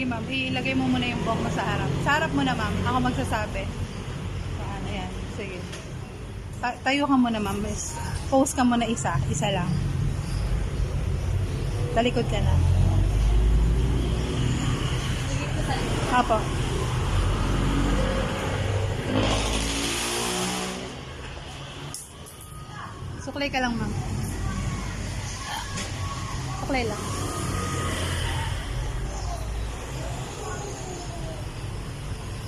Sige ma'am, ilagay mo muna yung buhok mo sa harap. Sa harap mo na ma'am, ako magsasabi. Paano yan? Sige. Tayo ka muna ma'am. Pose ka muna isa lang. Talikod ka na. Apo. Suklay ka lang ma'am. Suklay lang.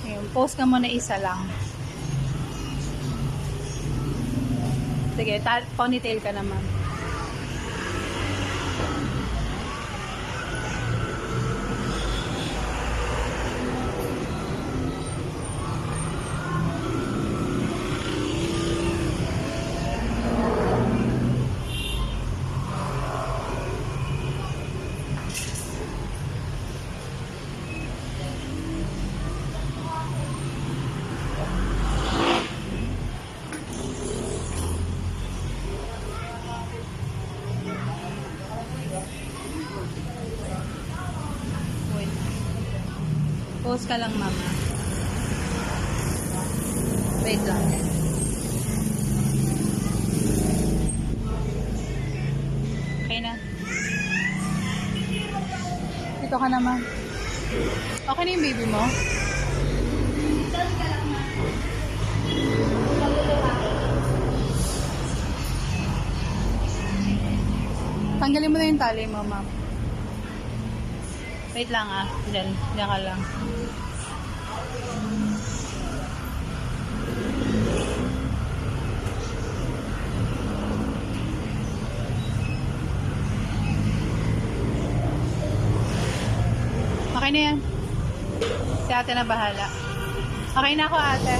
Ayun, pose ka muna isa lang. Sige, ponytail ka na ma'am. Pause ka lang, mama. Wait lang. Okay na. Dito ka naman. Okay na yung baby mo? Tanggalin mo na yung tali mo, ma'am. Wait lang ah. Diyan ka lang. Okay na yan. Si ate na bahala. Okay na ako, ate.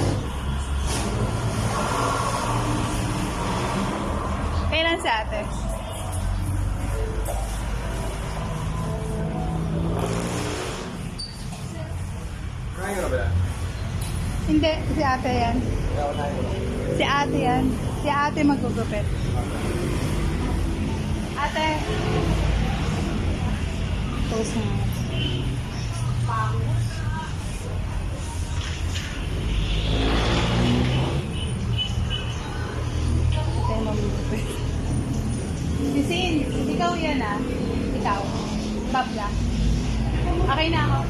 Kailan si ate? Hindi, si ate yan. Si ate yan. Si ate magugupit. Ate. Pause na. Ate magugupit. Sisin, ikaw yan ah. Ikaw. Babla. Okay na ako.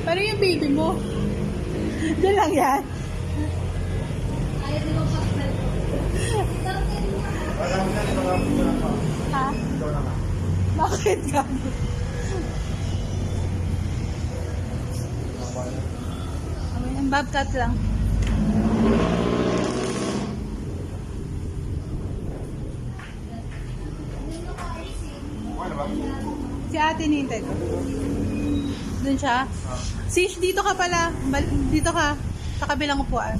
Pero yung baby mo, doon lang yan. Ha? Bakit ka? Ang bobcat lang. Si ate nintay ko. Doon siya? Sis, dito ka pala. Dito ka. Sa kabilang upuan.